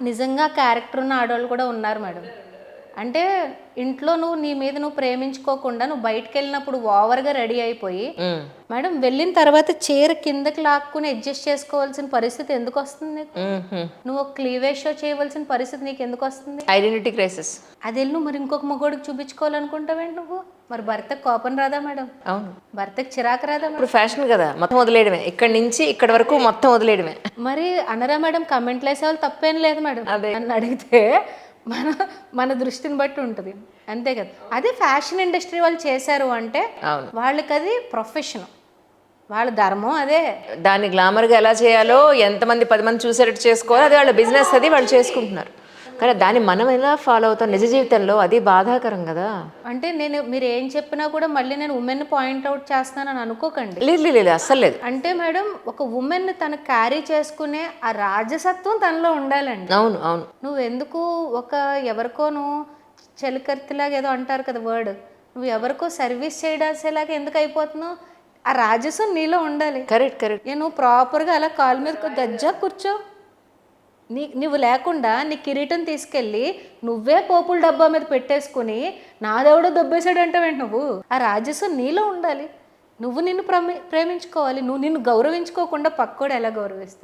నిజంగా క్యారెక్టర్ ఉన్న ఆడవాళ్ళు కూడా ఉన్నారు మేడం. అంటే ఇంట్లో నీ మీద నువ్వు ప్రేమించుకోకుండా నువ్వు బయటకు వెళ్ళినప్పుడు ఓవర్గా రెడీ అయిపోయి మేడం వెళ్ళిన తర్వాత చీర కిందకి లాక్కుని అడ్జస్ట్ చేసుకోవాల్సిన పరిస్థితి ఎందుకు వస్తుంది నీకు? నువ్వు ఒక క్లీవేజ్ షో చేయవలసిన పరిస్థితి నీకు ఎందుకు వస్తుంది? Identity crisis. అది నువ్వు మరి ఇంకొక మగోడికి చూపించుకోవాలనుకుంటావేంటి నువ్వు? మరి భర్తకు కోపం రాదా మేడం? అవును, భర్తకు చిరాకు రాదా మేడం? ఇప్పుడు ఫ్యాషన్ కదా, మొత్తం వదిలేయడమే, ఇక్కడి నుంచి ఇక్కడ వరకు మొత్తం వదిలేయడమే. మరి అనరా మేడం? కమెంట్లు వేసే వాళ్ళు తప్పేం లేదు మేడం. నన్ను అడిగితే మన మన దృష్టిని బట్టి ఉంటుంది, అంతే కదా. అదే ఫ్యాషన్ ఇండస్ట్రీ వాళ్ళు చేశారు అంటే వాళ్ళకి అది ప్రొఫెషన్, వాళ్ళ ధర్మం అదే. దాన్ని గ్లామర్గా ఎలా చేయాలో, ఎంతమంది 10 మంది చూసేటట్టు చేసుకోవాలో అది వాళ్ళ బిజినెస్, అది వాళ్ళు చేసుకుంటున్నారు. కానీ దాన్ని మనం ఎలా ఫాలో అవుతాం నిజ జీవితంలో, అది బాధాకరం కదా. అంటే మీరు ఏం చెప్పినా కూడా మళ్ళీ నేను ఉమెన్ పాయింట్అవుట్ చేస్తున్నానని అనుకోకండి. లేదు, అస్సలు లేదు. అంటే మేడం ఒక ఉమెన్ తను క్యారీ చేసుకునే ఆ రాజసత్వం తనలో ఉండాలండి. అవును అవును. నువ్వు ఎందుకు ఎవరికోను చెలికర్తిలాగా ఏదో అంటారు కదా వర్డ్, నువ్వు ఎవరికో సర్వీస్ చేయడాసేలాగా ఎందుకు అయిపోతున్నావు? ఆ రాజసం నీలో ఉండాలి. కరెక్ట్. నువ్వు ప్రాపర్గా అలా కాలు మీద గజ్జా కూర్చో. నువ్వు లేకుండా నీ కిరీటం తీసుకెళ్ళి నువ్వే పోపుల డబ్బా మీద పెట్టేసుకుని నాదెవడో దొబ్బేశాడు అంటావేంటి? నువ్వు ఆ రాజసం నీలో ఉండాలి. నువ్వు నిన్ను ప్రేమించుకోవాలి. నువ్వు నిన్ను గౌరవించుకోకుండా పక్కోడు ఎలా గౌరవిస్తాడు?